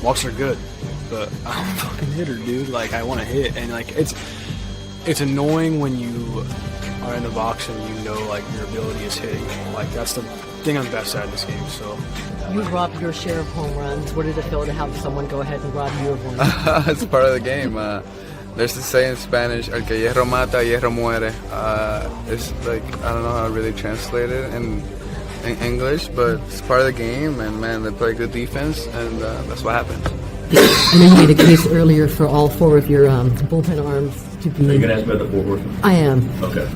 walks are good, but I'm a fucking hitter, dude. Like, I want to hit, and like it's annoying when you are in the box and you know like your ability is hitting. Like, that's the thing I'm best at in this game. So you robbed your share of home runs. What did it feel to have someone go ahead and rob you of one? It's part of the game. There's this saying in Spanish, el que hierro mata, hierro muere. It's like, I don't know how to really translate it in English, but it's part of the game, and man, they play good defense, and that's what happens. I know you made a case earlier for all four of your bullpen arms to be... Are you going to ask me about the four horsemen? I am. Okay.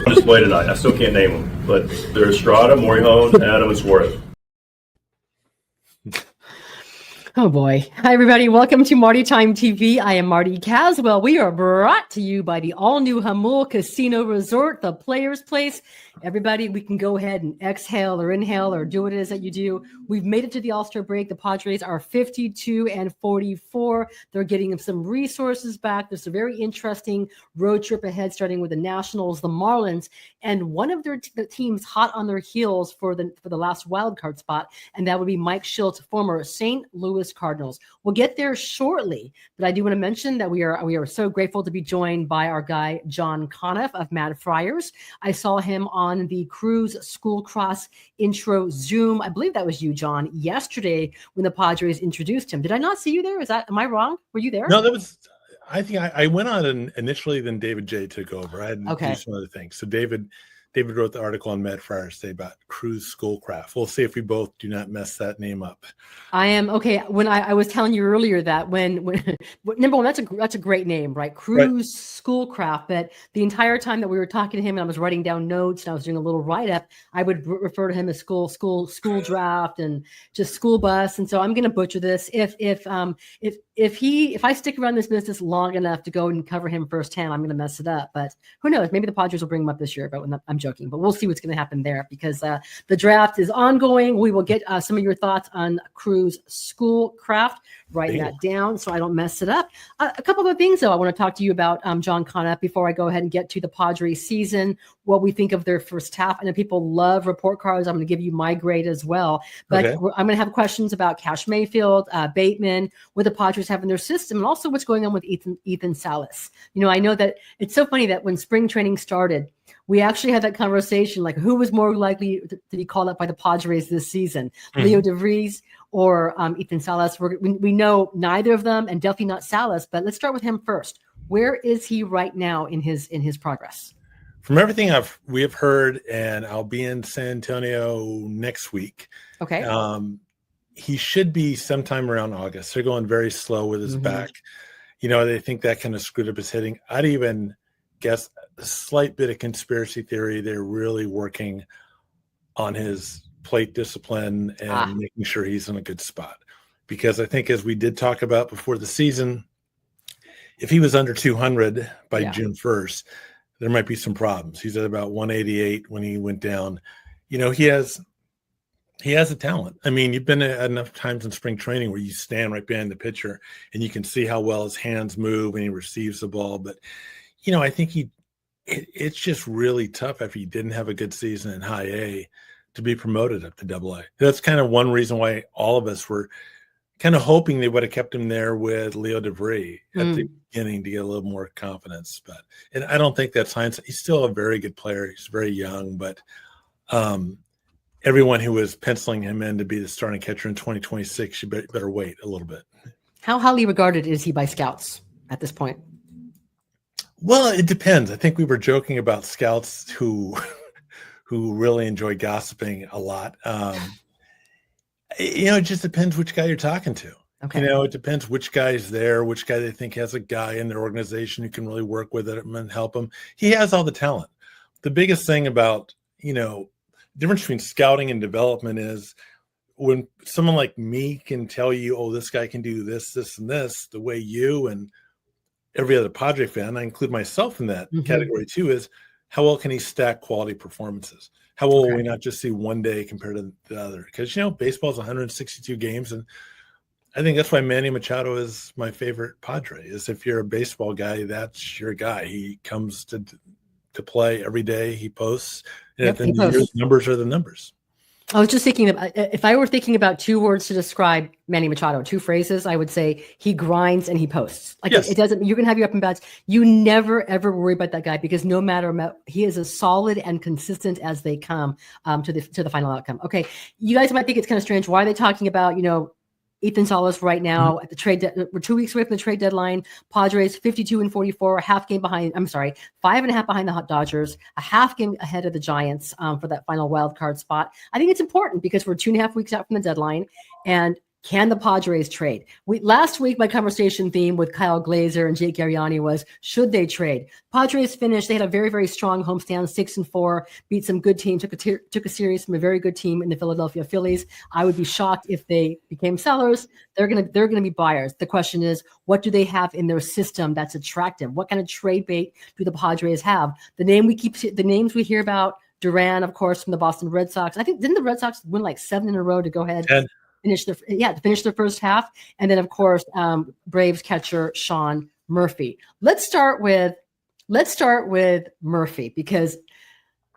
On display tonight. I still can't name them, but they're Estrada, Morihone, Adam, and Suarez. Oh boy. Hi everybody. Welcome to Marty Time TV. I am Marty Caswell. We are brought to you by the all-new Hamul Casino Resort, the Players Place. Everybody, we can go ahead and exhale or inhale or do what it is that you do. We've made it to the All-Star break. The Padres are 52-44. They're getting some resources back. There's a very interesting road trip ahead, starting with the Nationals, the Marlins, and one of their teams hot on their heels for the last wild card spot, and that would be Mike Schultz, former St. Louis Cardinals. We'll get there shortly, but I do want to mention that we are so grateful to be joined by our guy John Conniff of Mad Friars. I saw him on the Kruz Schoolcraft intro Zoom. I believe that was you, John, yesterday when the Padres introduced him. Did I not see you there? Am I wrong? Were you there? No, that was. I think I went on initially. Then David J took over. I had to do some other things. So David wrote the article on Mad Friars today about Kruz Schoolcraft. We'll see if we both do not mess that name up. I am okay. When I was telling you earlier that when number one, that's a great name, right? Kruz Schoolcraft. But the entire time that we were talking to him and I was writing down notes and I was doing a little write up, I would refer to him as school draft and just school bus. And so I'm going to butcher this. If I stick around this business long enough to go and cover him firsthand, I'm going to mess it up. But who knows? Maybe the Padres will bring him up this year. But I'm joking. But we'll see what's going to happen there because the draft is ongoing. We will get some of your thoughts on Kruz Schoolcraft. Write that down so I don't mess it up. A couple of things, though, I want to talk to you about, John Conniff, before I go ahead and get to the Padres season, what we think of their first half. I know people love report cards. I'm going to give you my grade as well. But I'm going to have questions about Cash Mayfield, Bateman, what the Padres have in their system, and also what's going on with Ethan Salas. You know, I know that it's so funny that when spring training started, we actually had that conversation, like who was more likely to be called up by the Padres this season, Leo DeVries or Ethan Salas. We know neither of them, and definitely not Salas. But let's start with him first. Where is he right now in his progress? From everything we have heard, and I'll be in San Antonio next week. Okay. He should be sometime around August. They're going very slow with his back. You know, they think that kind of screwed up his hitting. I'd even guess a slight bit of conspiracy theory. They're really working on his plate discipline and making sure he's in a good spot. Because I think, as we did talk about before the season, if he was under 200 by June 1st, there might be some problems. He's at about 188 when he went down. You know, he has a talent. I mean, you've been at enough times in spring training where you stand right behind the pitcher and you can see how well his hands move when he receives the ball. But, you know, I think it's just really tough after he didn't have a good season in high A to be promoted up to Double A. That's kind of one reason why all of us were kind of hoping they would have kept him there with Leo DeVries at the beginning to get a little more confidence. And I don't think that's hindsight. He's still a very good player. He's very young, but everyone who was penciling him in to be the starting catcher in 2026 should better wait a little bit. How highly regarded is he by scouts at this point? Well, it depends. I think we were joking about scouts who really enjoy gossiping a lot. You know, it just depends which guy you're talking to. Okay. You know, it depends which guy's there, which guy they think has a guy in their organization who can really work with it and help him. He has all the talent. The biggest thing about, you know, the difference between scouting and development is when someone like me can tell you, oh, this guy can do this, this, and this, the way you and every other Padre fan, I include myself in that category too, is how well can he stack quality performances? How well will we not just see one day compared to the other? Because, you know, baseball is 162 games. And I think that's why Manny Machado is my favorite Padre, is if you're a baseball guy, that's your guy. He comes to play every day. He posts. And at the end of the year, the numbers are the numbers. I was just thinking if I were thinking about 2 words to describe Manny Machado, 2 phrases, I would say he grinds and he posts. Like yes. it doesn't, you can have your up and downs. You never ever worry about that guy because no matter he is as solid and consistent as they come to the final outcome. Okay, you guys might think it's kind of strange. Why are they talking about Ethan Salas right now at the trade? We're 2 weeks away from the trade deadline. Padres 52-44, a half game behind. I'm sorry, 5.5 behind the Hot Dodgers, a half game ahead of the Giants for that final wild card spot. I think it's important because we're 2.5 weeks out from the deadline, and can the Padres trade? Last week, my conversation theme with Kyle Glazer and Jake Arriani was, should they trade? Padres finished. They had a very, very strong homestand, 6-4, beat some good team, took a series from a very good team in the Philadelphia Phillies. I would be shocked if they became sellers. They're gonna be buyers. The question is, what do they have in their system that's attractive? What kind of trade bait do the Padres have? The names we hear about, Duran, of course, from the Boston Red Sox. I think, didn't the Red Sox win like 7 in a row to go ahead? Finish their first half, and then of course Braves catcher Sean Murphy. Let's start with Murphy because,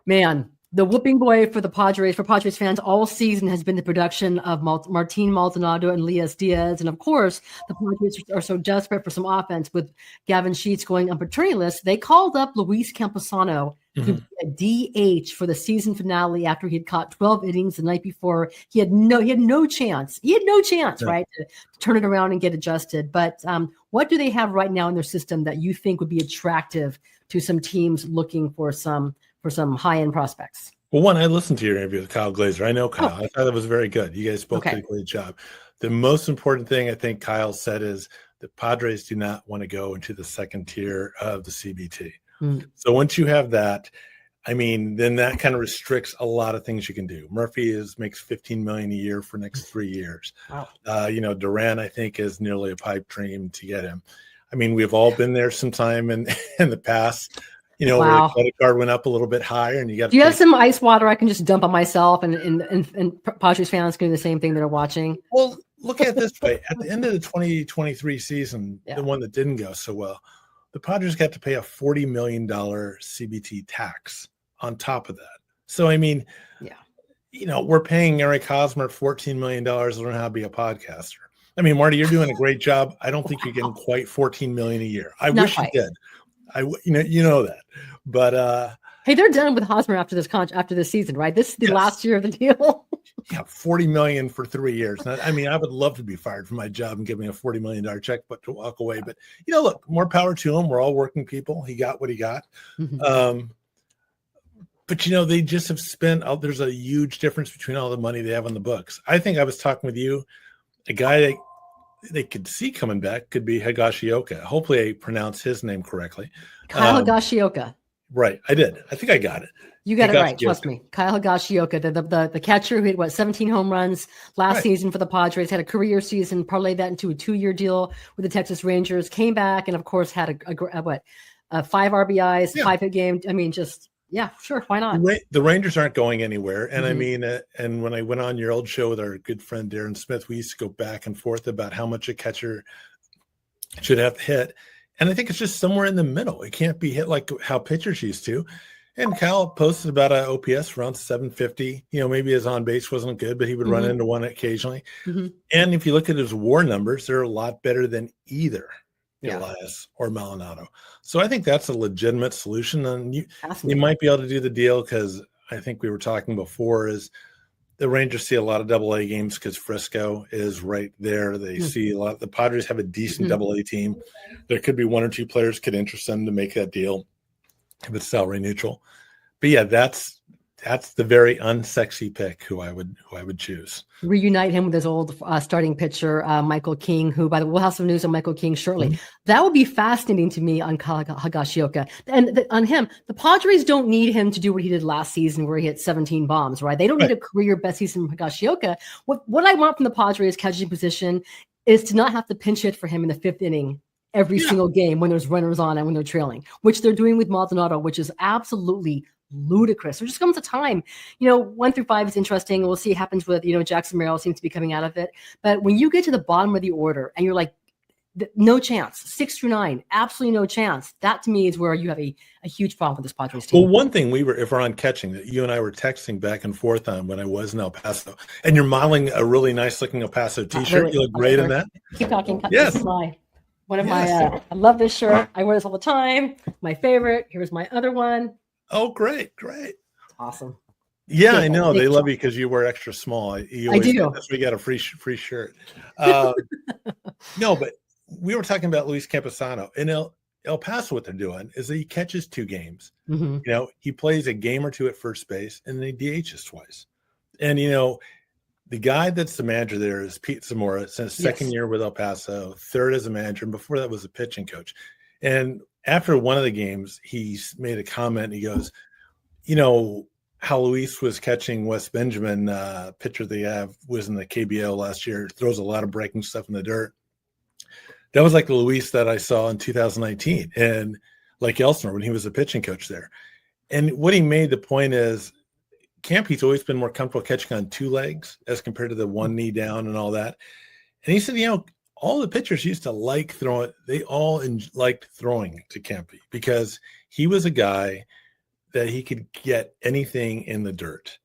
man, the whooping boy for Padres fans all season has been the production of Martin Maldonado and Elias Diaz, and of course the Padres are so desperate for some offense with Gavin Sheets going on paternity list. They called up Luis Camposano to be a DH for the season finale after he had caught 12 innings the night before. He had no chance, right, to turn it around and get adjusted. But what do they have right now in their system that you think would be attractive to some teams looking for some high-end prospects? Well, I listened to your interview with Kyle Glazer. I know Kyle. I thought it was very good. You guys both did a great job. The most important thing I think Kyle said is the Padres do not want to go into the second tier of the CBT. So once you have that, I mean, then that kind of restricts a lot of things you can do. Murphy makes $15 million a year for next 3 years. Wow. Duran, I think, is nearly a pipe dream to get him. I mean, we've all been there sometime in the past. Where the credit card went up a little bit higher, and you got. Do you have some ice water I can just dump on myself, and Padres fans can do the same thing that are watching? Well, look at it this way: at the end of the 2023 season, the one that didn't go so well, the Padres got to pay a $40 million CBT tax on top of that. So I mean, we're paying Eric Hosmer $14 million to learn how to be a podcaster. I mean, Marty, you're doing a great job. I don't think you're getting quite $14 million a year. I wish you did. You know that, but hey, they're done with Hosmer after this season, right? This is the last year of the deal. $40 million for 3 years. I mean, I would love to be fired from my job and give me a $40 million check, but to walk away. But look, more power to him. We're all working people. He got what he got. But they just have spent. There's a huge difference between all the money they have on the books. I think I was talking with you, a guy that they could see coming back could be Higashioka. Hopefully I pronounced his name correctly. Kyle Higashioka. Right. I did. I think I got it. You got it right. Trust me. Kyle Higashioka, the catcher who had 17 home runs last season for the Padres, had a career season, parlayed that into a 2-year deal with the Texas Rangers, came back, and of course had a 5 RBIs, 5-hit game. I mean, just sure, why not? The Rangers aren't going anywhere. And I mean, and when I went on your old show with our good friend Darren Smith, we used to go back and forth about how much a catcher should have to hit. And I think it's just somewhere in the middle. It can't be hit like how pitchers used to. And Kyle posted about an OPS around 750. Maybe his on base wasn't good, but he would run into one occasionally. And if you look at his WAR numbers, they're a lot better than either Elias or Maldonado. So I think that's a legitimate solution. And you might be able to do the deal because I think we were talking before is the Rangers see a lot of AA games because Frisco is right there. They see a lot. The Padres have a decent AA team. There could be 1 or 2 players could interest them to make that deal if it's salary neutral. But yeah, that's the very unsexy pick who I would choose. Reunite him with his old starting pitcher, Michael King, who, by the way, we'll have some news on Michael King shortly. That would be fascinating to me on Higashioka. And on him, the Padres don't need him to do what he did last season where he hit 17 bombs, right? They don't need a career best season from Higashioka. What I want from the Padres catching position is to not have to pinch hit for him in the 5th inning every single game when there's runners on and when they're trailing, which they're doing with Maldonado, which is absolutely ludicrous. There just comes a time, 1 through 5 is interesting. We'll see what happens with, Jackson Merrill seems to be coming out of it. But when you get to the bottom of the order and you're like, no chance. 6 through 9, absolutely no chance. That to me is where you have a huge problem with this Padres team. Well, one thing if we're on catching, that you and I were texting back and forth on when I was in El Paso, and you're modeling a really nice looking El Paso t-shirt. You look great in that. Keep talking. Yes. This is one of my, I love this shirt. I wear this all the time. My favorite. Here's my other one. Oh, great. Awesome. Yeah, I know. They love you because you wear extra small. I do. That's why you got a free shirt. No, but we were talking about Luis Camposano. In El Paso, what they're doing is that he catches 2 games. Mm-hmm. You know, he plays a game or 2 at first base, and then he DHs twice. And, you know, the guy that's the manager there is Pete Zamora, since second year with El Paso, third as a manager, and before that was a pitching coach. And after one of the games, he made a comment. He goes, you know, how Luis was catching Wes Benjamin, pitcher they have, was in the KBO last year, throws a lot of breaking stuff in the dirt. That was like the Luis that I saw in 2019 and like Elsinore when he was a pitching coach there. And what he made the point is, Campy's always been more comfortable catching on 2 legs as compared to the 1 knee down and all that. And he said, you know, all the pitchers used to like throwing. They all liked throwing to Campy because he was a guy that he could get anything in the dirt.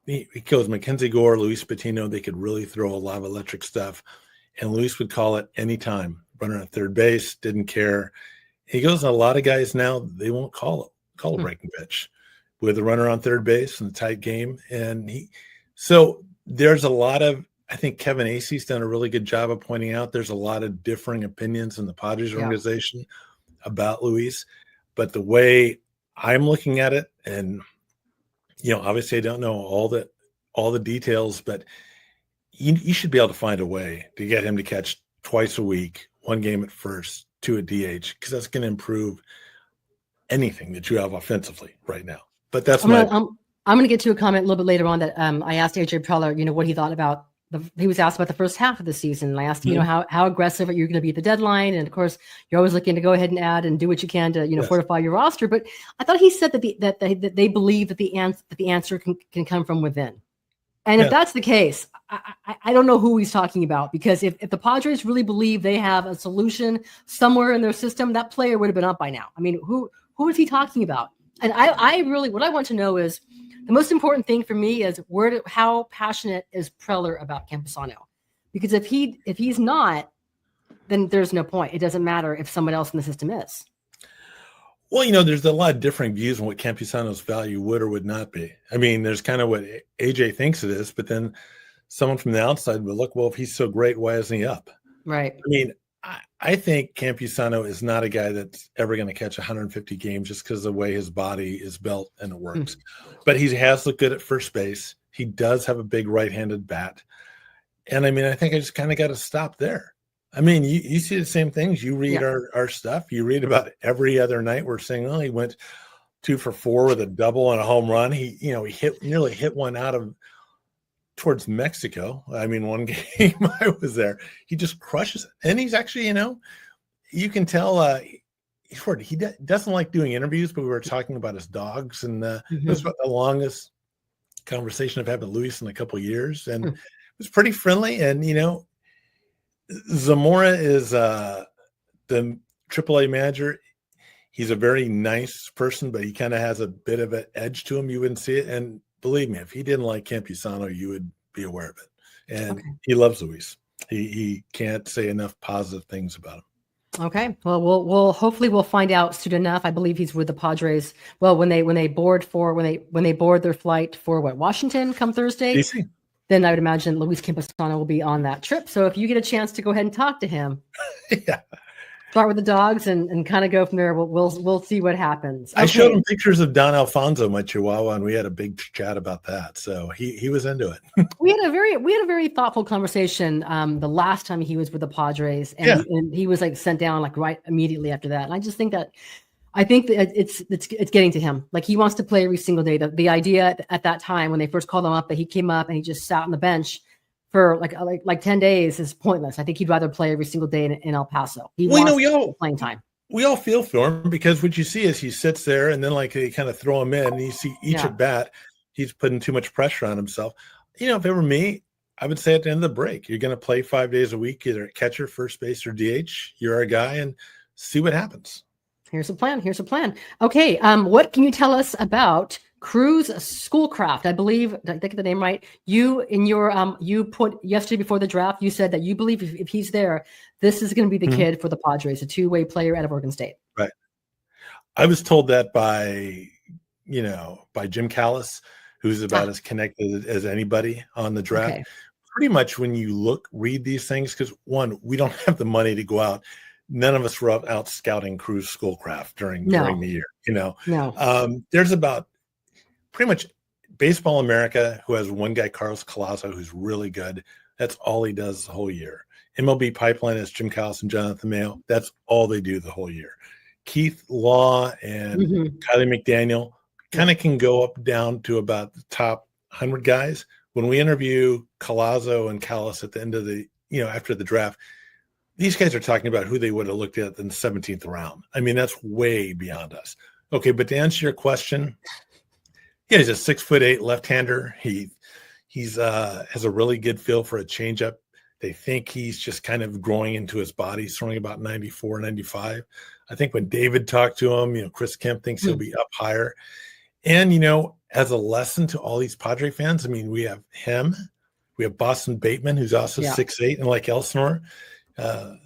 He goes Mackenzie Gore, Luis Patino. They could really throw a lot of electric stuff. And Luis would call it anytime. Runner at third base, didn't care. He goes, a lot of guys now, they won't call a breaking pitch with a runner on third base in a tight game. And so there's a lot of, I think Kevin Acey's done a really good job of pointing out there's a lot of differing opinions in the Padres organization about Luis. But the way I'm looking at it, and, you know, obviously I don't know all the details, but you should be able to find a way to get him to catch twice a week, 1 game at first, 2 at DH, because that's going to improve anything that you have offensively right now. But that's I'm going to get to a comment a little bit later on that I asked AJ Preller, you know, what he thought about he was asked about the first half of the season. And I asked him, you know, how aggressive are you going to be at the deadline? And of course, you're always looking to go ahead and add and do what you can to, you know, fortify your roster. But I thought he said that they believe that the answer can come from within. And if that's the case, I don't know who he's talking about, because if the Padres really believe they have a solution somewhere in their system, that player would have been up by now. I mean, who is he talking about? And I really, what I want to know is, the most important thing for me is how passionate is Preller about Camposano? Because if he's not, then there's no point. It doesn't matter if someone else in the system is. Well, you know, there's a lot of differing views on what Camposano's value would or would not be. I mean, there's kind of what AJ thinks it is, but then someone from the outside would look, well, if he's so great, why isn't he up? Right. I mean, I think Camposano is not a guy that's ever going to catch 150 games just because of the way his body is built and it works. But he has looked good at first base. He does have a big right-handed bat. And I mean, I think I just kind of got to stop there. I mean, you see the same things. You read our stuff. You read about every other night we're saying, oh, he went 2 for 4 with a double and a home run. He nearly hit one out of towards Mexico. I mean, one game I was there, he just crushes it. And he's actually, you know, you can tell he doesn't like doing interviews, but we were talking about his dogs, and it was about the longest conversation I've had with Luis in a couple of years. And it was pretty friendly. And, you know, Zamora is the AAA manager. He's a very nice person, but he kind of has a bit of an edge to him. You wouldn't see it. And believe me, if he didn't like Camposano, you would be aware of it. And he loves Luis. He can't say enough positive things about him. Okay. Well, we'll hopefully we'll find out soon enough. I believe he's with the Padres. Well, when they board their flight for Washington come Thursday, DC. Then I would imagine Luis Camposano will be on that trip. So if you get a chance to go ahead and talk to him, start with the dogs and kind of go from there. We'll see what happens. Okay. I showed him pictures of Don Alfonso, my Chihuahua, and we had a big chat about that. So he was into it. we had a very thoughtful conversation the last time he was with the Padres, and he was like sent down like right immediately after that. And I just think that it's getting to him. Like, he wants to play every single day. The idea at that time when they first called him up that he came up and he just sat on the bench for like 10 days is pointless. I think he'd rather play every single day in El Paso. He wants playing time. We all feel for him, because what you see is he sits there and then like they kind of throw him in, and you see each at bat, he's putting too much pressure on himself. You know, if it were me, I would say at the end of the break, you're going to play 5 days a week, either at catcher, first base, or DH. You're our guy, and see what happens. Here's a plan. Okay. What can you tell us about Kruz Schoolcraft? I believe, did I get the name right? You put yesterday before the draft, you said that you believe if he's there, this is going to be the kid for the Padres, a two-way player out of Oregon State. Right. I was told that by Jim Callis, who's about as connected as anybody on the draft. Okay. Pretty much when you read these things, because one, we don't have the money to go out. None of us were out scouting Kruz Schoolcraft during the year. No. There's about pretty much Baseball America, who has one guy, Carlos Collazo, who's really good. That's all he does the whole year. MLB Pipeline is Jim Callis and Jonathan Mayo. That's all they do the whole year. Keith Law and Kylie McDaniel kind of can go up down to about the top 100 guys. When we interview Collazo and Callis at the end of the, after the draft, these guys are talking about who they would have looked at in the 17th round. I mean, that's way beyond us. Okay, but to answer your question, he's a 6'8" left-hander. He's has a really good feel for a changeup. They think he's just kind of growing into his body. He's throwing about 94, 95. I think when David talked to him, Chris Kemp thinks he'll be up higher. And, as a lesson to all these Padre fans, I mean, we have him. We have Boston Bateman, who's also 6'8", and like Elsinore. Wow.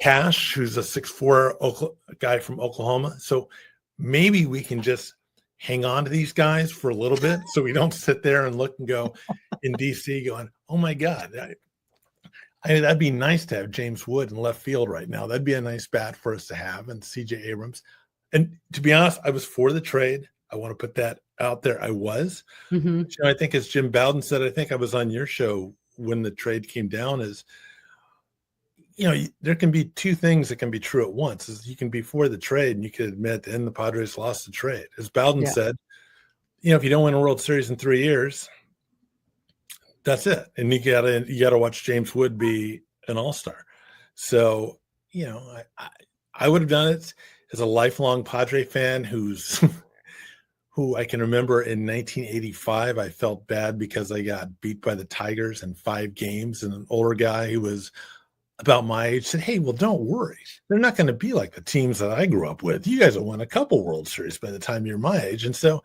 Cash, who's a 6'4" guy from Oklahoma. So maybe we can just hang on to these guys for a little bit so we don't sit there and look and go in DC going, oh my God, that'd be nice to have James Wood in left field right now. That'd be a nice bat for us to have, and CJ Abrams. And to be honest, I was for the trade. I want to put that out there. I was. I think as Jim Bowden said, I think I was on your show when the trade came down, is there can be two things that can be true at once. Is you can be for the trade and you can admit the Padres lost the trade. As Bowden said, if you don't win a World Series in 3 years, that's it. And you gotta watch James Wood be an all-star. So, I would have done it as a lifelong Padre fan who I can remember in 1985, I felt bad because I got beat by the Tigers in 5 games, and an older guy who was about my age said, hey, well, don't worry. They're not going to be like the teams that I grew up with. You guys have won a couple World Series by the time you're my age. And so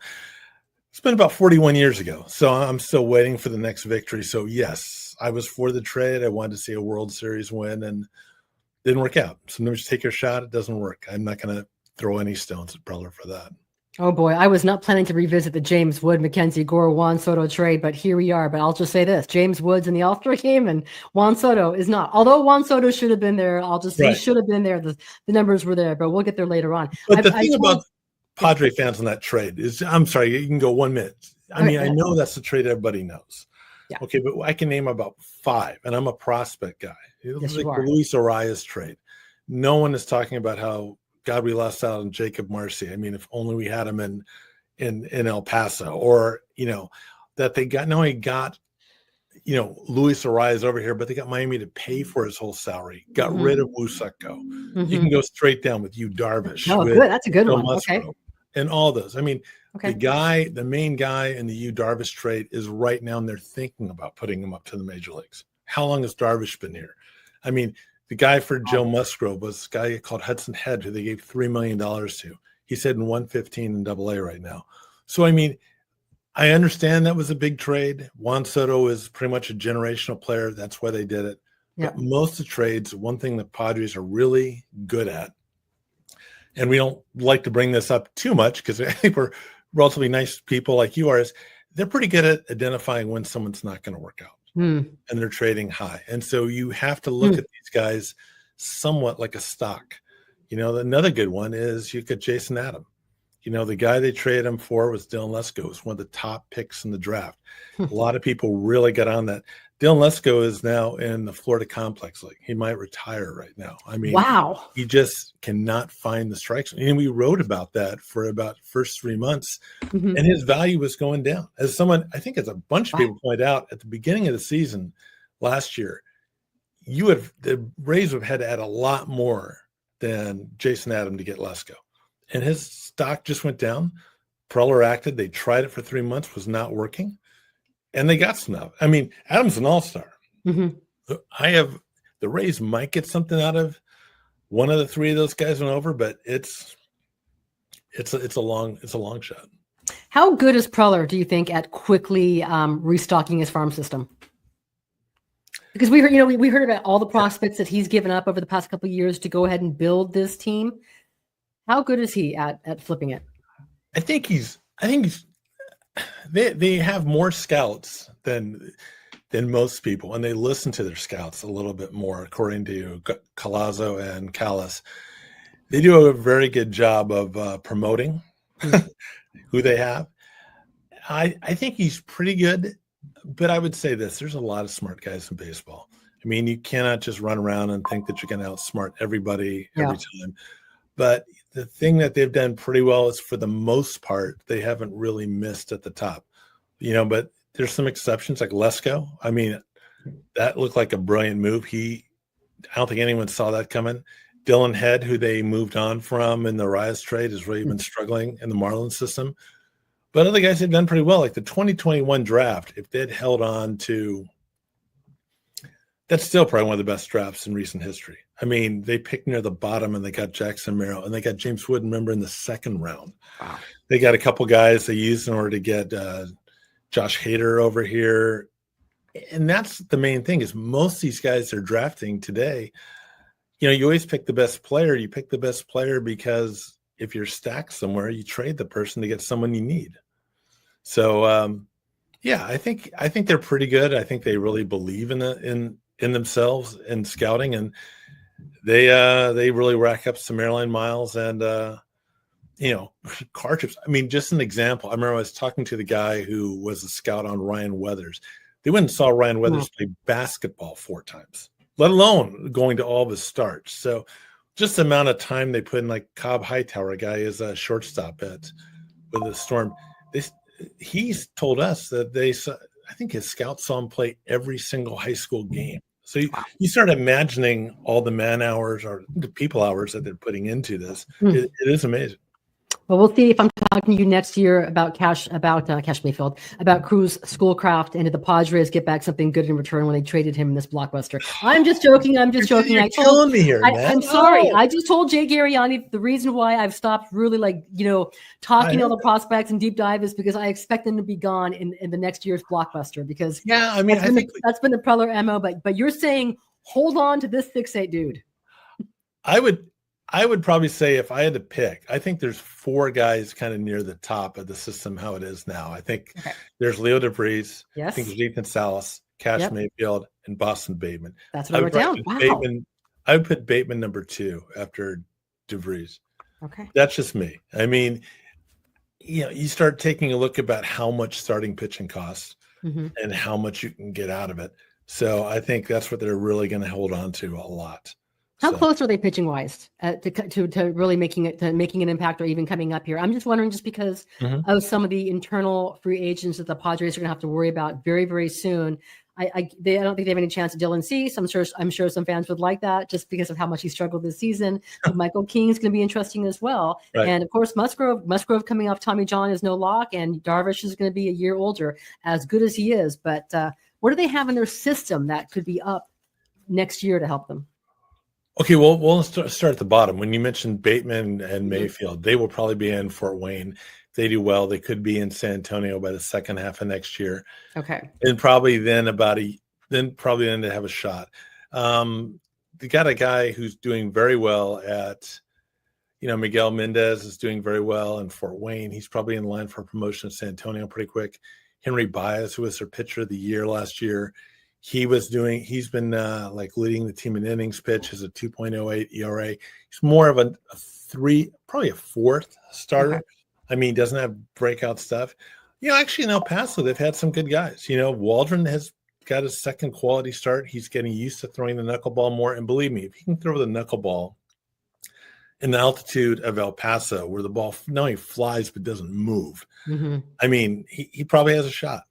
it's been about 41 years ago. So I'm still waiting for the next victory. So yes, I was for the trade. I wanted to see a World Series win, and didn't work out. Sometimes you take your shot. It doesn't work. I'm not going to throw any stones at Preller for that. Oh boy, I was not planning to revisit the James Wood, Mackenzie Gore, Juan Soto trade, but here we are. But I'll just say this: James Wood's in the All-Star game, and Juan Soto is not. Although Juan Soto should have been there, he should have been there. The numbers were there, but we'll get there later on. But the thing about Padre fans on that trade is, I'm sorry, you can go 1 minute. I mean, I know that's the trade everybody knows. Yeah. Okay, but I can name about 5, and I'm a prospect guy. It's like the Luis Arias trade. No one is talking about how, God, we lost out on Jacob Marcy. I mean, if only we had him in El Paso, or that they got Luis Arias over here, but they got Miami to pay for his whole salary. Got rid of Wusako. You can go straight down with Darvish. Oh, good. That's a good one. Okay. And all those. I mean, the main guy in the Darvish trade is right now, and they're thinking about putting him up to the major leagues. How long has Darvish been here? I mean, the guy for Joe Musgrove was a guy called Hudson Head, who they gave $3 million to. He's hitting 115 in AA right now. So, I mean, I understand that was a big trade. Juan Soto is pretty much a generational player. That's why they did it. But most of the trades, one thing the Padres are really good at, and we don't like to bring this up too much because I think we're relatively nice people like you are, is they're pretty good at identifying when someone's not going to work out. And they're trading high. And so you have to look at these guys somewhat like a stock. Another good one is you got Jason Adam. The guy they traded him for was Dylan Lesko, was one of the top picks in the draft. A lot of people really got on that. Dylan Lesko is now in the Florida Complex League. He might retire right now. I mean, wow. He just cannot find the strikes. And we wrote about that for about the first 3 months, and his value was going down. As someone, I think as a bunch of people point out, at the beginning of the season last year, the Rays would have had to add a lot more than Jason Adam to get Lesko. And his stock just went down. Preller acted. They tried it for 3 months, was not working. and they got snubbed. I mean, Adams an all-star. Mm-hmm. The Rays might get something out of one of the three of those guys went over, but it's a long shot. How good is Preller, do you think, at quickly restocking his farm system? Because we heard about all the prospects that he's given up over the past couple of years to go ahead and build this team. How good is he at flipping it? I think they have more scouts than most people, and they listen to their scouts a little bit more, according to Collazo and Callis. They do a very good job of promoting who they have. I think he's pretty good, but I would say this: there's a lot of smart guys in baseball. I mean, you cannot just run around and think that you're going to outsmart everybody every time. But the thing that they've done pretty well is, for the most part, they haven't really missed at the top. But there's some exceptions, like Lesko. I mean, that looked like a brilliant move. I don't think anyone saw that coming. Dylan Head, who they moved on from in the Rise trade, has really been struggling in the Marlins system. But other guys have done pretty well. Like the 2021 draft, if they'd held on to, that's still probably one of the best drafts in recent history. I mean, they picked near the bottom, and they got Jackson Merrill, and they got James Wood, remember, in the second round. Wow. They got a couple guys they used in order to get Josh Hader over here. And that's the main thing, is most of these guys they're drafting today, you always pick the best player. You pick the best player because if you're stacked somewhere, you trade the person to get someone you need. So, I think they're pretty good. I think they really believe in themselves in scouting, and they really rack up some airline miles and car trips. I mean, just an example. I remember I was talking to the guy who was a scout on Ryan Weathers. They went and saw Ryan Weathers play basketball 4 times, let alone going to all of his starts. So just the amount of time they put in, like Cobb Hightower, a guy is a shortstop with the Storm. He's told us that I think his scouts saw him play every single high school game. So you start imagining all the man hours or the people hours that they're putting into this. It is amazing. Well, we'll see if I'm talking to you next year about Cash Mayfield, about Kruz Schoolcraft, and did the Padres get back something good in return when they traded him in this blockbuster? I'm just joking. You're killing me here, man. I'm sorry. I just told Jay Garriani the reason why I've stopped really talking all the prospects and deep dive is because I expect them to be gone in the next year's blockbuster. Because that's been the Preller MO. But you're saying hold on to this 6'8" dude. I would probably say, if I had to pick, I think there's 4 guys kind of near the top of the system, how it is now. I think there's Leo DeVries. Yes. I think there's Ethan Salas, Cash Mayfield, and Boston Bateman. That's what I wrote down. Wow. I would put Bateman number 2 after DeVries. Okay. That's just me. I mean, you start taking a look about how much starting pitching costs and how much you can get out of it. So I think that's what they're really going to hold on to a lot. How close are they pitching wise to really making an impact or even coming up here? I'm just wondering, just because of some of the internal free agents that the Padres are going to have to worry about very, very soon. I don't think they have any chance at Dylan Cease. I'm sure some fans would like that just because of how much he struggled this season. Michael King's going to be interesting as well. Right. And of course, Musgrove coming off Tommy John is no lock, and Darvish is going to be a year older, as good as he is. But what do they have in their system that could be up next year to help them? Okay, well, we'll start at the bottom. When you mentioned Bateman and Mayfield, they will probably be in Fort Wayne. If they do well, they could be in San Antonio by the second half of next year. Okay. And probably then to have a shot. They got a guy who's doing very well at, Miguel Mendez is doing very well in Fort Wayne. He's probably in line for promotion to San Antonio pretty quick. Henry Baez, who was their pitcher of the year last year, he's been leading the team in innings pitch, has a 2.08 ERA. He's more of a 3, probably a 4th starter. Okay. I mean, doesn't have breakout stuff. Actually in El Paso, they've had some good guys. Waldron has got a second quality start. He's getting used to throwing the knuckleball more. And believe me, if he can throw the knuckleball in the altitude of El Paso, where the ball not only flies but doesn't move, I mean, he probably has a shot.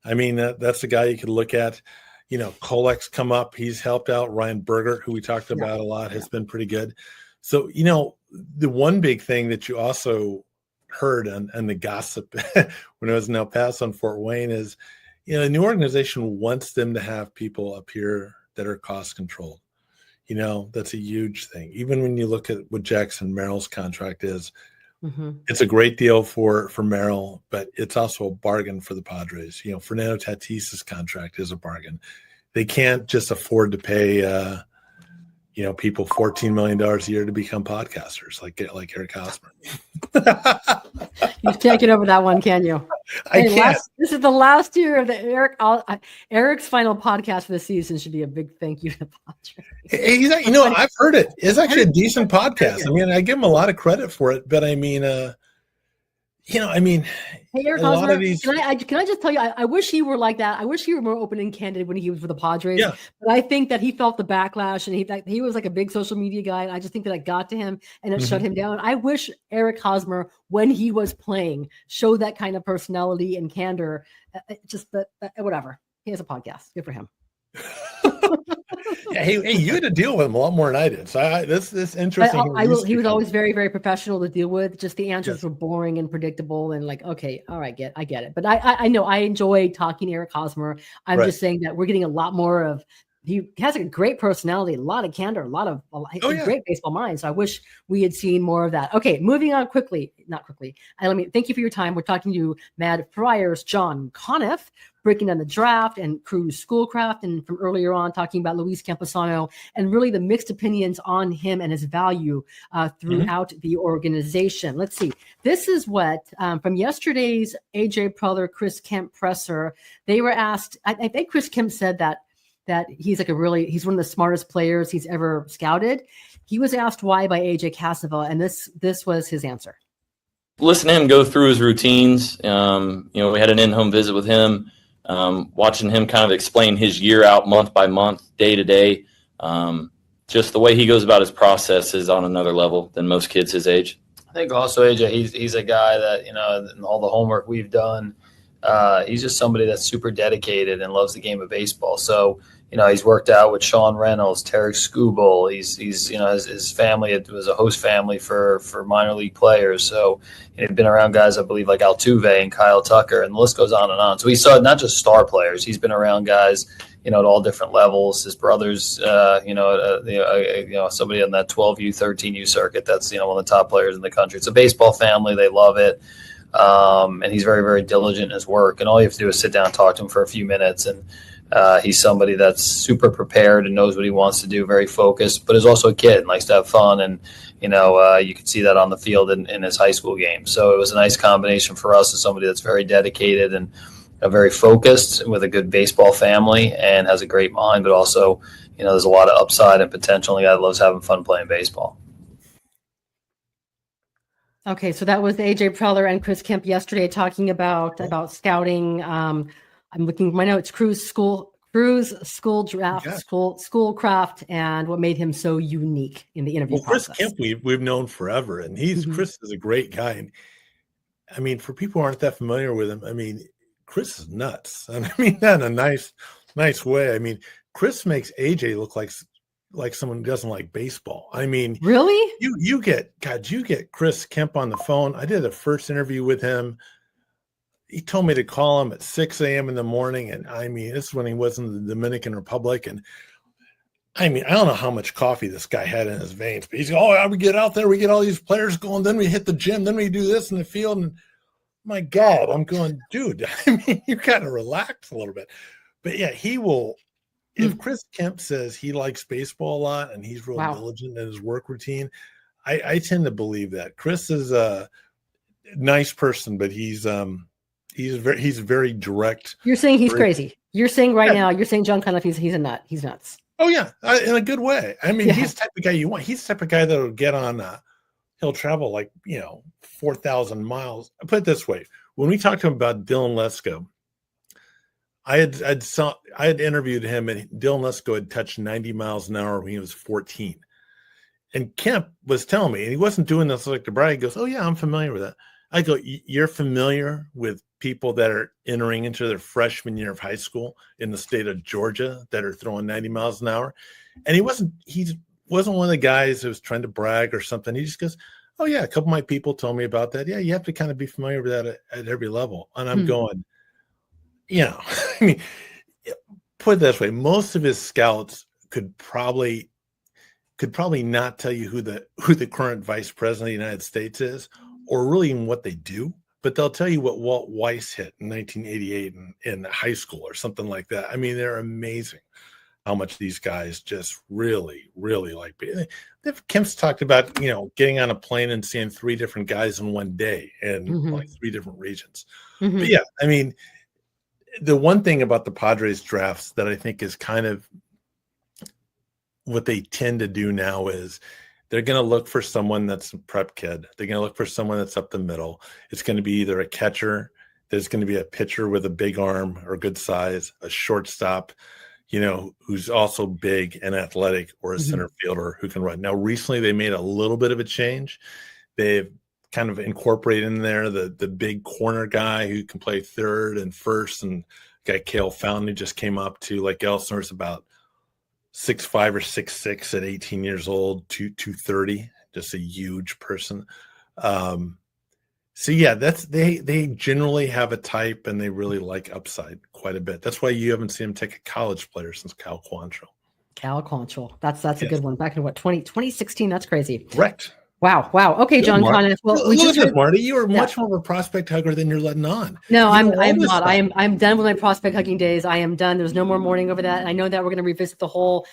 I mean, that's the guy you could look at. Kolek's come up. He's helped out. Ryan Berger, who we talked about a lot, has been pretty good. So, the one big thing that you also heard and the gossip when I was in El Paso and Fort Wayne is, the new organization wants them to have people up here that are cost controlled. That's a huge thing. Even when you look at what Jackson Merrill's contract is, it's a great deal for Merrill, but it's also a bargain for the Padres. Fernando Tatis's contract is a bargain. They can't just afford to pay, people $14 million a year to become podcasters like Eric Hosmer. You can't get over that one, can you? I can't. This is the last year of the Eric's final podcast for the season. Should be a big thank you to the Padres. I've heard it. It's actually a decent podcast. I mean, I give him a lot of credit for it, but hey, Eric Hosmer, can I just tell you, I wish he were like that. I wish he were more open and candid when he was with the Padres. Yeah. But I think that he felt the backlash, and he was like a big social media guy. And I just think that it got to him and it shut him down. I wish Eric Hosmer, when he was playing, showed that kind of personality and candor. Whatever. He has a podcast. Good for him. Yeah, hey, you had to deal with him a lot more than I did. So this interesting. He was always very, very professional to deal with. Just the answers were boring and predictable, and like, okay, all right, I get it. But I know I enjoy talking to Eric Hosmer. I'm just saying that we're getting a lot more of. He has a great personality, a lot of candor, a great baseball mind. So I wish we had seen more of that. Okay, moving on not quickly. Thank you for your time. We're talking to Friars John Conniff, breaking down the draft, and Kruz Schoolcraft, and from earlier on talking about Luis Camposano and really the mixed opinions on him and his value throughout the organization. Let's see. This is what from yesterday's AJ Preller, Chris Kemp presser. They were asked. I think Chris Kemp said that he's he's one of the smartest players he's ever scouted. He was asked why by AJ Cassavell, and this was his answer. Listen to him go through his routines. We had an in-home visit with him, watching him kind of explain his year out month by month, day to day. Just the way he goes about his process is on another level than most kids his age. I think also AJ, he's a guy that, in all the homework we've done, he's just somebody that's super dedicated and loves the game of baseball. So, he's worked out with Sean Reynolds, Tarek Skubal. He's his family, it was a host family for minor league players. So he'd been around guys, I believe, like Altuve and Kyle Tucker, and the list goes on and on. So he saw not just star players. He's been around guys, at all different levels. His brothers, somebody on that 12U, 13U circuit. That's, one of the top players in the country. It's a baseball family. They love it. And he's very, very diligent in his work. And all you have to do is sit down and talk to him for a few minutes. And he's somebody that's super prepared and knows what he wants to do, very focused, but is also a kid and likes to have fun. And, you can see that on the field in his high school game. So it was a nice combination for us as somebody that's very dedicated and very focused with a good baseball family and has a great mind, but also, there's a lot of upside and potential. And the guy that loves having fun playing baseball. Okay, so that was AJ Preller and Chris Kemp yesterday talking about scouting. I'm looking at my notes. Kruz Schoolcraft, and what made him so unique in the interview process. Chris Kemp we've known forever, and Chris is a great guy. And for people who aren't that familiar with him, Chris is nuts. And I mean that in a nice way. Chris makes AJ look like someone who doesn't like baseball. Really? You get Chris Kemp on the phone. I did a first interview with him. He told me to call him at 6 a.m. in the morning. And this is when he was in the Dominican Republic. And I don't know how much coffee this guy had in his veins, but he's going, we get out there, we get all these players going, then we hit the gym, then we do this in the field. And my God, I'm going, dude, you got to relax a little bit. But yeah, he will. If Chris Kemp says he likes baseball a lot and he's real diligent in his work routine, I tend to believe that. Chris is a nice person, but he's very direct. You're saying he's crazy. You're saying now, you're saying John Conniff, he's a nut. He's nuts. Oh yeah, in a good way. He's the type of guy you want. He's the type of guy that'll get on. He'll travel 4,000 miles. I put it this way: when we talked to him about Dylan Lesko, I had interviewed him, and Dylan Lesko had touched 90 miles an hour when he was 14. And Kemp was telling me, and he wasn't doing this like to brag. He goes, "Oh yeah, I'm familiar with that." I go, "You're familiar with people that are entering into their freshman year of high school in the state of Georgia that are throwing 90 miles an hour?" And he wasn't one of the guys that was trying to brag or something. He just goes, "Oh yeah, a couple of my people told me about that." Yeah, you have to kind of be familiar with that at every level. And I'm going, I mean, put it this way: most of his scouts could probably not tell you who the current vice president of the United States is, or really even what they do, but they'll tell you what Walt Weiss hit in 1988 in high school or something like that. I mean, they're amazing how much these guys just really, really like. Kemp's talked about, getting on a plane and seeing 3 different guys in one day in like 3 different regions. Mm-hmm. But yeah, I mean, the one thing about the Padres drafts that I think is kind of what they tend to do now is they're going to look for someone that's a prep kid. They're going to look for someone that's up the middle. It's going to be either a catcher, there's going to be a pitcher with a big arm or good size, a shortstop, who's also big and athletic, or a center fielder who can run. Now, recently they made a little bit of a change. They've kind of incorporated in there the big corner guy who can play third and first, and guy Cale Fountain, who just came up to, like Elsner's about 6'5" or 6'6" at 18 years old, 230, just a huge person. So yeah, they generally have a type, and they really like upside quite a bit. That's why you haven't seen him take a college player since Cal Quantrill. Cal Quantrill. That's a good one. Back in 2016. That's crazy. Correct. Wow. Okay, John Conniff. Well, we just Marty, you are much more of a prospect hugger than you're letting on. No, I'm not. I'm done with my prospect hugging days. I am done. There's no more mourning over that. I know that we're going to revisit the whole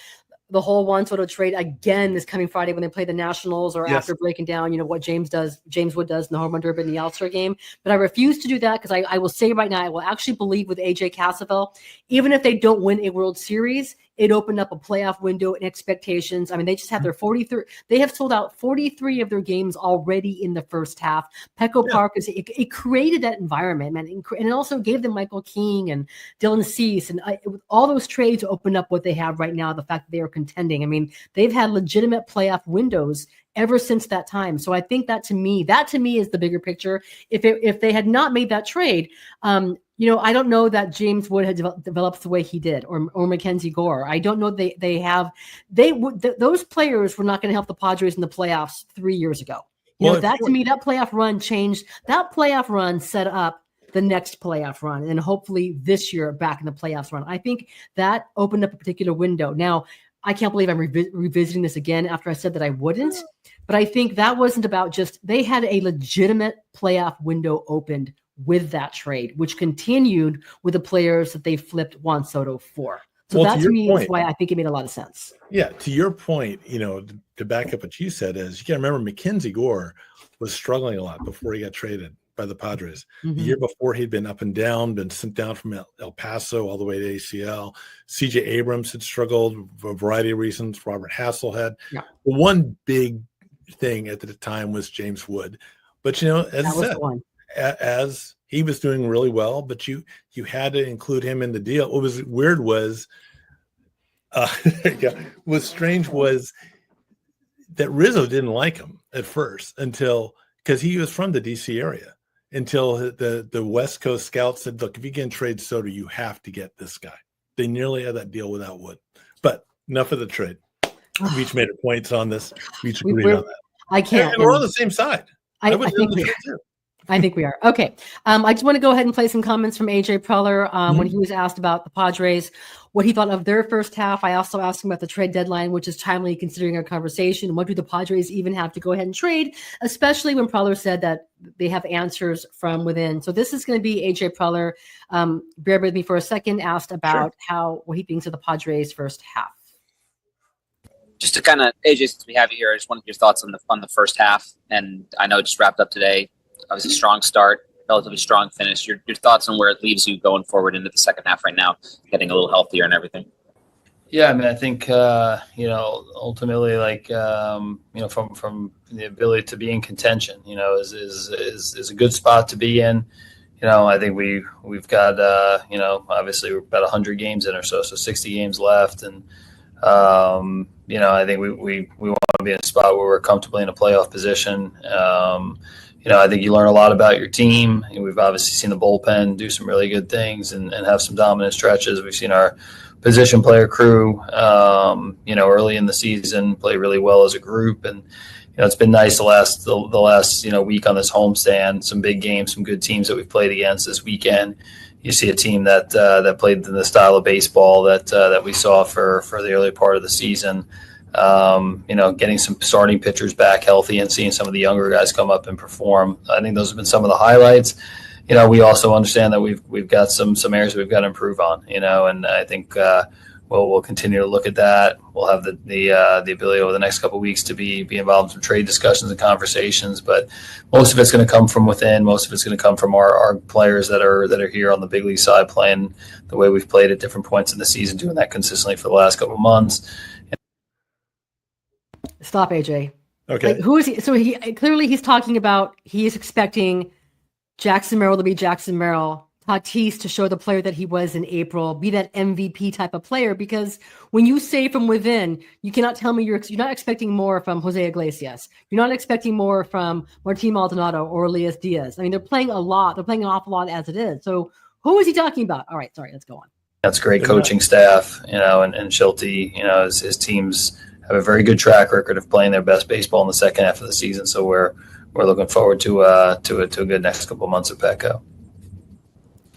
Juan Soto trade again this coming Friday when they play the Nationals, or after breaking down, what James Wood does in the home run derby in the All-Star game. But I refuse to do that, because I will say right now, I will actually believe with AJ Cassavell, even if they don't win a World Series, it opened up a playoff window and expectations. I mean, they just had their 43. They have sold out 43 of their games already in the first half. Petco Park it created that environment, man, and it also gave them Michael King and Dylan Cease, and all those trades opened up what they have right now. The fact that they are contending. I mean, they've had legitimate playoff windows ever since that time. So I think that to me is the bigger picture. If they had not made that trade, I don't know that James Wood had developed the way he did, or Mackenzie Gore. I don't know those players were not going to help the Padres in the playoffs 3 years ago. To me, that playoff run changed. That playoff run set up the next playoff run, and hopefully this year back in the playoffs run. I think that opened up a particular window. Now, I can't believe I'm revisiting this again after I said that I wouldn't, but I think that wasn't about just, they had a legitimate playoff window opened with that trade, which continued with the players that they flipped Juan Soto for. So that to me is why I think it made a lot of sense. Yeah, to your point, to back up what you said is, you got to remember Mackenzie Gore was struggling a lot before he got traded by the Padres. The year before, he'd been up and down, been sent down from El Paso all the way to ACL. CJ Abrams had struggled for a variety of reasons. Robert Hassel had. Yeah. The one big thing at the time was James Wood. But, as I said, as he was doing really well, but you had to include him in the deal. What was weird was, what's strange was that Rizzo didn't like him at first because he was from the DC area, until the West Coast scouts said, look, if you can trade Soto, you have to get this guy. They nearly had that deal without Wood. But enough of the trade. We each made points on this. We each agreed on that. I can't. And we're on the same side. I think we are. Okay. I just want to go ahead and play some comments from AJ Preller when he was asked about the Padres, what he thought of their first half. I also asked him about the trade deadline, which is timely considering our conversation. What do the Padres even have to go ahead and trade, especially when Preller said that they have answers from within. So this is going to be AJ Preller. Bear with me for a second. Asked about what he thinks of the Padres first half. Just to kind of, AJ, since we have you here, I just wanted your thoughts on the first half. And I know it just wrapped up today. It was a strong start, relatively strong finish. Your thoughts on where it leaves you going forward into the second half right now, getting a little healthier and everything. Yeah, I mean, I think ultimately, from the ability to be in contention, is a good spot to be in. I think we've got obviously we're about 100 games in or so 60 games left, and I think we want to be in a spot where we're comfortably in a playoff position. I think you learn a lot about your team. We've obviously seen the bullpen do some really good things and have some dominant stretches. We've seen our position player crew, early in the season play really well as a group. And, it's been nice the last week on this homestand, some big games, some good teams that we've played against this weekend, you see a team that played in the style of baseball that we saw for the early part of the season. Getting some starting pitchers back healthy and seeing some of the younger guys come up and perform. I think those have been some of the highlights. We also understand that we've got some areas we've got to improve on, and I think we'll continue to look at that. We'll have the ability over the next couple of weeks to be involved in some trade discussions and conversations, but most of it's going to come from within. Most of it's going to come from our players that are here on the big league side, playing the way we've played at different points in the season, doing that consistently for the last couple of months. Stop, AJ. Okay. Who is he? So he's talking about he is expecting Jackson Merrill to be Jackson Merrill, Tatis to show the player that he was in April, be that MVP type of player. Because when you say from within, you cannot tell me you're not expecting more from Jose Iglesias. You're not expecting more from Martin Maldonado or Elias Diaz. I mean, they're playing a lot. They're playing an awful lot as it is. So who is he talking about? All right, sorry, let's go on. That's great coaching staff, and Schulte, his teams have a very good track record of playing their best baseball in the second half of the season. So we're looking forward to a good next couple of months of Petco.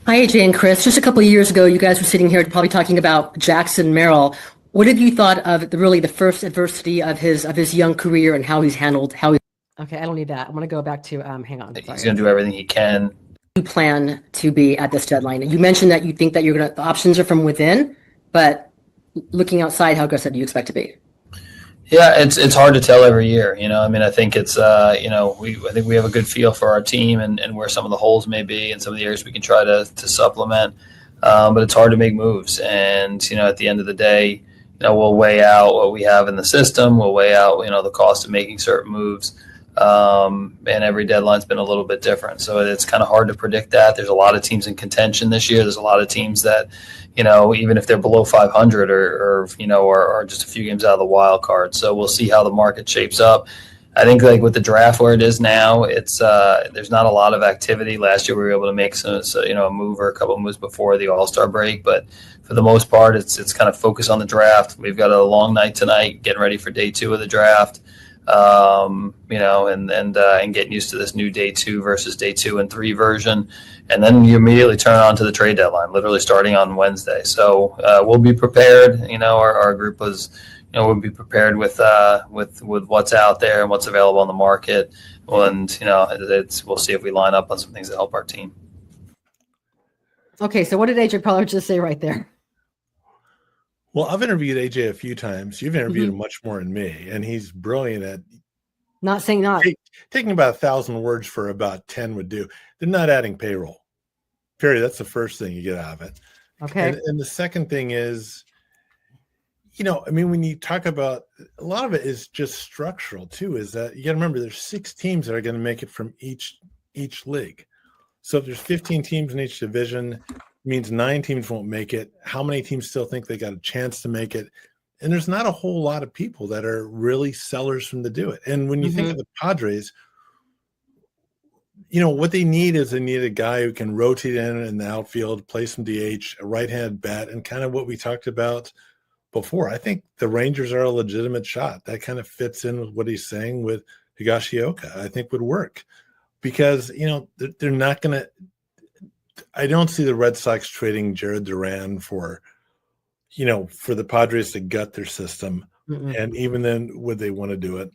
Hi, AJ and Chris. Just a couple of years ago, you guys were sitting here probably talking about Jackson Merrill. What have you thought of the first adversity of his young career and how he's handled Okay, I don't need that. I'm going to go back to hang on. He's going to do everything he can. You plan to be at this deadline. You mentioned that you think that the options are from within, but looking outside, how aggressive do you expect to be? Yeah, it's hard to tell every year. I think it's I think we have a good feel for our team and where some of the holes may be and some of the areas we can try to supplement. But it's hard to make moves. And at the end of the day, we'll weigh out what we have in the system. We'll weigh out the cost of making certain moves. And every deadline's been a little bit different, so it's kind of hard to predict that. There's a lot of teams in contention this year. There's a lot of teams that, even if they're below 500 or just a few games out of the wild card. So we'll see how the market shapes up. I think like with the draft where it is now, it's there's not a lot of activity. Last year we were able to make a move or a couple of moves before the All-Star break, but for the most part, it's kind of focused on the draft. We've got a long night tonight, getting ready for day 2 of the draft. And getting used to this new day 2 versus day 2 and 3 version. And then you immediately turn on to the trade deadline, literally starting on Wednesday. So we'll be prepared. Our group was, we'll be prepared with what's out there and what's available on the market. And, we'll see if we line up on some things that help our team. Okay, so what did AJ Preller just say right there? Well, I've interviewed AJ a few times. You've interviewed him much more than me, and he's brilliant at not saying not. Taking about 1,000 words for about 10 would do. They're not adding payroll. Period. That's the first thing you get out of it. Okay. And the second thing is, when you talk about a lot of it is just structural too, is that you got to remember there's 6 teams that are going to make it from each league. So if there's 15 teams in each division, means 9 teams won't make it. How many teams still think they got a chance to make it? And there's not a whole lot of people that are really sellers from to do it. And when you think of the Padres, what they need is they need a guy who can rotate in the outfield, play some DH, a right-handed bat, and kind of what we talked about before. I think the Rangers are a legitimate shot. That kind of fits in with what he's saying with Higashioka, I think would work. Because, they're not going to – I don't see the Red Sox trading Jared Duran for the Padres to gut their system. And even then, would they want to do it?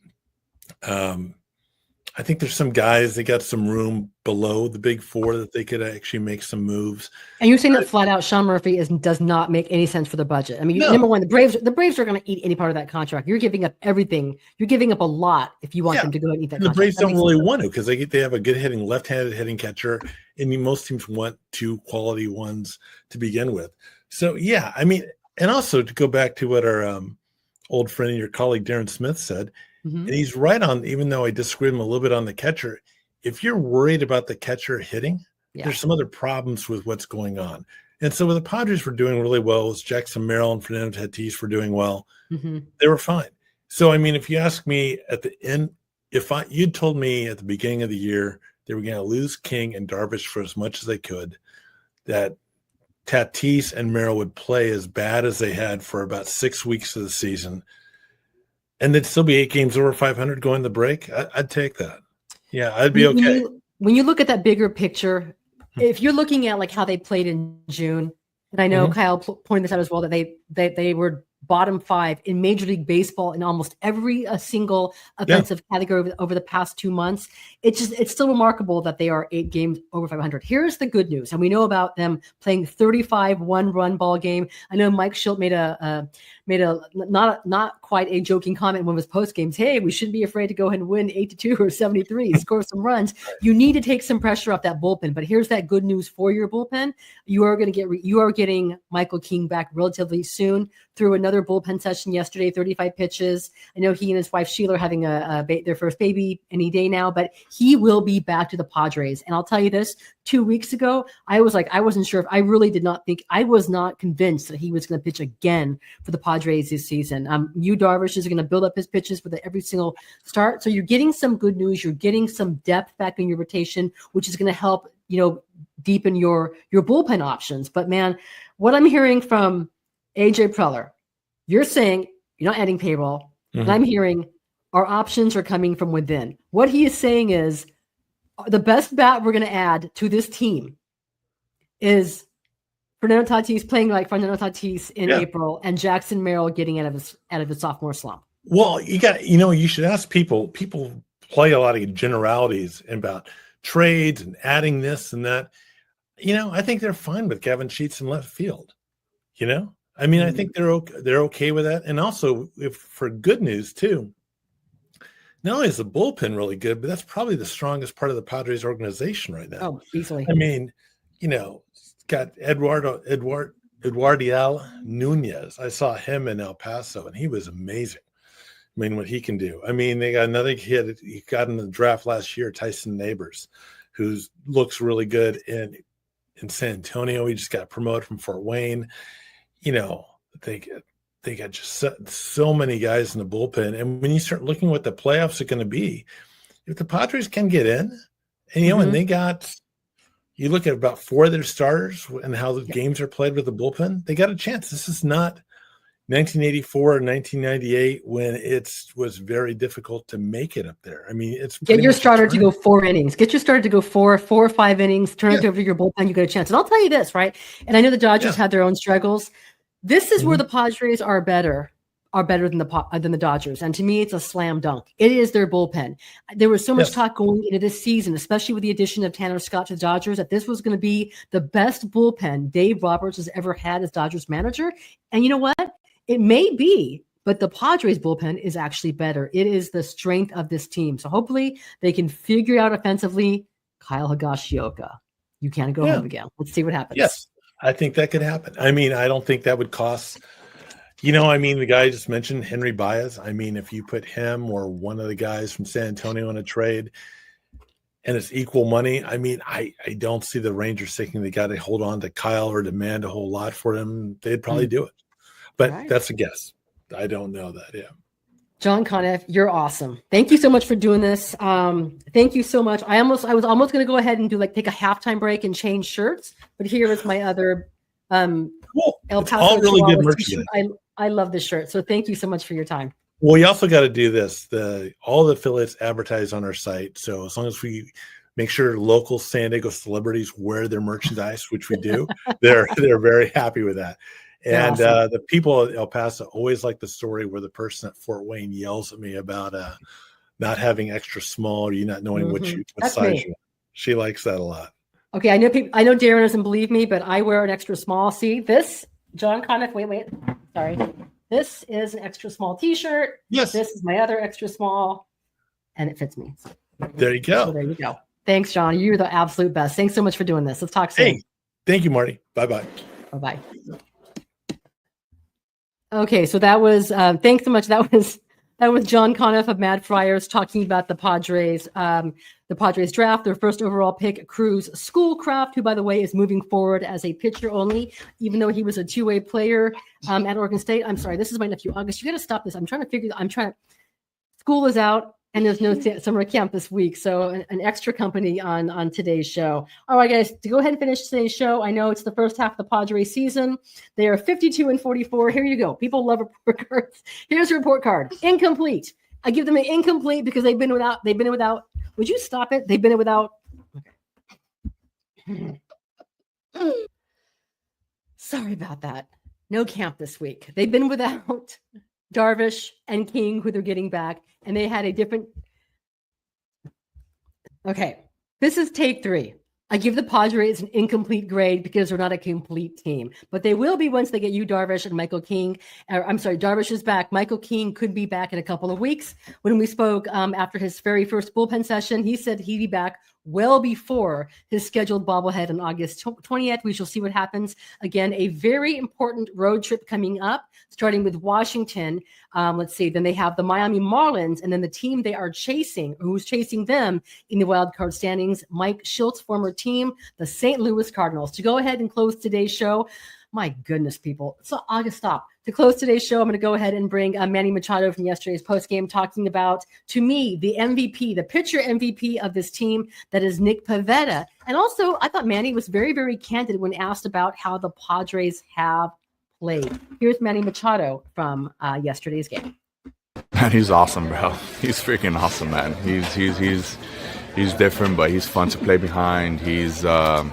I think there's some guys, they got some room below the big 4 that they could actually make some moves. And you're saying that flat out Sean Murphy does not make any sense for the budget. I mean, number one, the Braves are going to eat any part of that contract. You're giving up everything. You're giving up a lot if you want them to go and eat that contract. The Braves don't really want to because they have a good left-handed hitting catcher, and most teams want 2 quality ones to begin with. So, yeah, and also to go back to what our old friend and your colleague Darren Smith said, and he's right on, even though I disagree with him a little bit on the catcher, if you're worried about the catcher hitting, there's some other problems with what's going on. And so what the Padres were doing really well was Jackson Merrill and Fernando Tatis were doing well. They were fine. So, if you ask me at the end, you'd told me at the beginning of the year they were going to lose King and Darvish for as much as they could, that Tatis and Merrill would play as bad as they had for about 6 weeks of the season, and they'd still be 8 games over 500 going to break, I'd take that. Yeah, I'd be okay. When you look at that bigger picture, if you're looking at like how they played in June, and I know Kyle pointed this out as well, that they were bottom 5 in Major League Baseball in almost every single offensive category over the past 2 months. It's still remarkable that they are 8 games over 500. Here's the good news, and we know about them playing 35 one-run ball game. I know Mike Schilt made a not quite a joking comment in one of his post games. Hey, we shouldn't be afraid to go ahead and win 8-2 or 73, score some runs. You need to take some pressure off that bullpen. But here's that good news for your bullpen: you are getting Michael King back relatively soon. Through another bullpen session yesterday, 35 pitches. I know he and his wife Sheila are having their first baby any day now, but he will be back to the Padres. And I'll tell you this: 2 weeks ago, I wasn't sure if I was not convinced that he was going to pitch again for the Padres this season. Yu Darvish is going to build up his pitches with every single start. So you're getting some good news. You're getting some depth back in your rotation, which is going to help, deepen your bullpen options. But man, what I'm hearing from AJ Preller, you're saying you're not adding payroll. And I'm hearing our options are coming from within. What he is saying is the best bat we're going to add to this team is Fernando Tatis playing like Fernando Tatis in April, and Jackson Merrill getting out of his sophomore slump. Well, you should ask people. People play a lot of generalities about trades and adding this and that. I think they're fine with Kevin Sheets in left field. I think they're okay with that. And also, if for good news too, not only is the bullpen really good, but that's probably the strongest part of the Padres organization right now. Oh, easily. Got Eduardiel Nunez. I saw him in El Paso, and he was amazing. What he can do. They got another kid he got in the draft last year, Tyson Neighbors, who looks really good in San Antonio. He just got promoted from Fort Wayne. They got just so many guys in the bullpen. And when you start looking what the playoffs are going to be, if the Padres can get in, and and they got, you look at about 4 of their starters and how the games are played with the bullpen, they got a chance. This is not 1984 or 1998 when it was very difficult to make it up there. It's get your starter to go 4 innings. Get your starter to go 4 or 5 innings. Turn it over to your bullpen. You get a chance. And I'll tell you this, right? And I know the Dodgers had their own struggles. This is where the Padres are better than the Dodgers. And to me, it's a slam dunk. It is their bullpen. There was so much talk going into this season, especially with the addition of Tanner Scott to the Dodgers, that this was going to be the best bullpen Dave Roberts has ever had as Dodgers manager. And you know what? It may be, but the Padres bullpen is actually better. It is the strength of this team. So hopefully they can figure out offensively. Kyle Higashioka, you can't go home again. Let's see what happens. Yes, I think that could happen. I don't think that would cost, the guy I just mentioned, Henry Baez. If you put him or one of the guys from San Antonio in a trade and it's equal money, I don't see the Rangers thinking they got to hold on to Kyle or demand a whole lot for him. They'd probably do it. But that's a guess. I don't know that. Yeah. John Conniff, you're awesome. Thank you so much for doing this. Thank you so much. I was almost going to go ahead and take a halftime break and change shirts, but here is my other cool. El Paso all really good merchandise. I love this shirt. So thank you so much for your time. Well, you also got to do this. All the affiliates advertise on our site. So as long as we make sure local San Diego celebrities wear their merchandise, which we do, they're very happy with that. And awesome. The people at El Paso always like the story where the person at Fort Wayne yells at me about not having extra small or you not knowing what size you are. She likes that a lot. Okay, I know Darren doesn't believe me, but I wear an extra small. See this, John Conniff. Wait. Sorry. This is an extra small T-shirt. Yes. This is my other extra small, and it fits me. There you go. So there you go. Thanks, John. You're the absolute best. Thanks so much for doing this. Let's talk soon. Hey, thank you, Marty. Bye-bye. Bye-bye. Okay, so that was thanks so much. That was John Conniff of Mad Friars talking about the Padres draft, their first overall pick, Kruz Schoolcraft, who, by the way, is moving forward as a pitcher only, even though he was a two-way player at Oregon State. I'm sorry, this is my nephew, August. You got to stop this. School is out, and there's no summer camp this week, so an extra company on today's show. All right, guys, to go ahead and finish today's show, I know it's the first half of the Padres season. They are 52-44. Here you go. People love report cards. Here's a report card. Incomplete. I give them an incomplete because they've been without. Would you stop it? They've been without. Okay. Sorry about that. No camp this week. They've been without Darvish and King, who they're getting back, and they had a different. Okay, this is take 3. I give the Padres an incomplete grade because they're not a complete team, but they will be once they get you, Darvish, and Michael King. I'm sorry, Darvish is back. Michael King could be back in a couple of weeks. When we spoke after his very first bullpen session, he said he'd be back well before his scheduled bobblehead on August 20th. We shall see what happens. Again, a very important road trip coming up, starting with Washington. Let's see. Then they have the Miami Marlins, and then the team they are chasing, who's chasing them in the wild card standings, Mike Schilt's former team, the St. Louis Cardinals. To go ahead and close today's show, my goodness, people. So I'll just stop. To close today's show, I'm going to go ahead and bring Manny Machado from yesterday's postgame talking about, to me, the MVP, the pitcher MVP of this team, that is Nick Pivetta. And also, I thought Manny was very, very candid when asked about how the Padres have played. Here's Manny Machado from yesterday's game. Man, he's awesome, bro. He's freaking awesome, man. He's different, but he's fun to play behind. He's a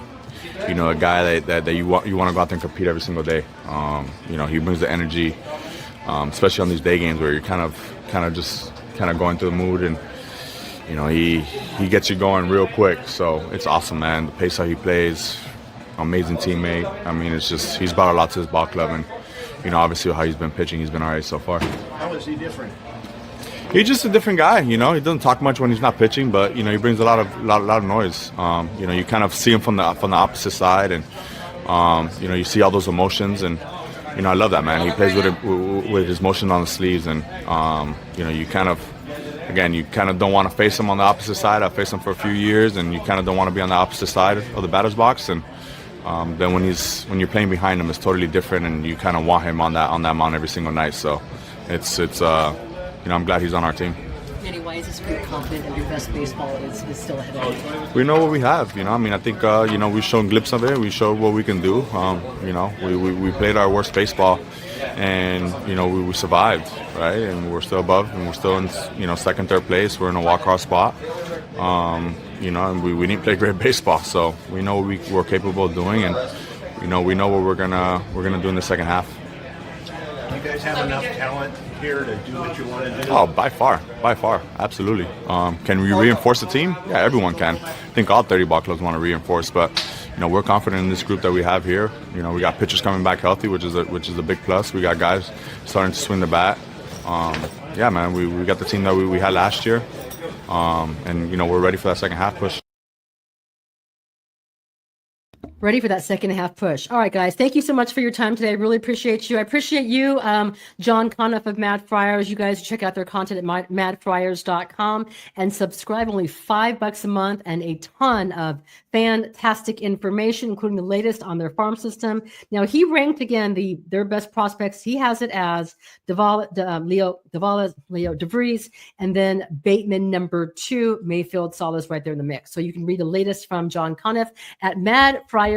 guy that you want to go out there and compete every single day. He brings the energy, especially on these day games where you're kind of just going through the mood, and he gets you going real quick. So it's awesome, man. The pace how he plays, amazing teammate. I mean, it's just he's brought a lot to his ball club, and obviously how he's been pitching, he's been all right so far. How is he different? He's just a different guy, He doesn't talk much when he's not pitching, but he brings a lot of noise. You kind of see him from the opposite side, and you see all those emotions, and I love that, man. He plays with his motion on the sleeves, and you kind of don't want to face him on the opposite side. I faced him for a few years, and you kind of don't want to be on the opposite side of the batter's box, and then when you're playing behind him, it's totally different, and you kind of want him on that mound every single night. So it's I'm glad he's on our team. Manny, why is this pretty confident that your best baseball is still ahead of you? We know what we have, I think, we've shown glimpses of it. We showed what we can do. We played our worst baseball, and, we survived, right? And we're still above, and we're still in, second, third place. We're in a walk-off spot. And we didn't play great baseball, so we know what we're capable of doing, and, we know what we're gonna do in the second half. You guys have enough talent here to do what you want to do? Oh, by far, absolutely. Can we reinforce the team? Yeah, everyone can. I think all 30 ball clubs want to reinforce, but we're confident in this group that we have here. We got pitchers coming back healthy, which is a big plus. We got guys starting to swing the bat. Yeah, man, we got the team that we had last year, and we're ready for that second half push. Ready for that second half push. All right, guys. Thank you so much for your time today. I really appreciate you. I appreciate you, John Conniff of Mad Friars. You guys check out their content at madfriars.com and subscribe. Only $5 a month and a ton of fantastic information, including the latest on their farm system. Now, he ranked again their best prospects. He has it as Leo DeVries, and then Bateman number 2, Mayfield Salas right there in the mix. So you can read the latest from John Conniff at madfriars.com.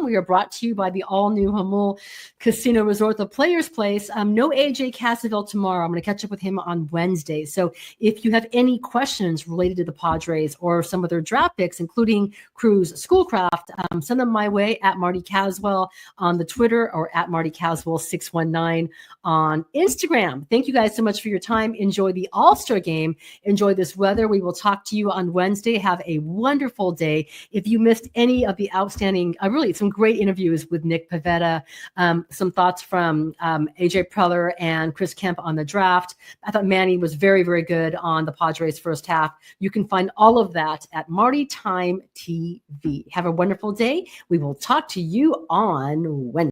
We are brought to you by the all-new Hamul Casino Resort, the Players Place. No AJ Cassavell tomorrow. I'm going to catch up with him on Wednesday. So if you have any questions related to the Padres or some of their draft picks, including Kruz Schoolcraft, send them my way at Marty Caswell on the Twitter, or at Marty Caswell 619 on Instagram. Thank you guys so much for your time. Enjoy the All-Star game. Enjoy this weather. We will talk to you on Wednesday. Have a wonderful day. If you missed any of the outstanding, really some great interviews with Nick Pivetta, some thoughts from AJ Preller and Chris Kemp on the draft. I thought Manny was very, very good on the Padres first half. You can find all of that at Marty Time TV. Have a wonderful day. We will talk to you on Wednesday.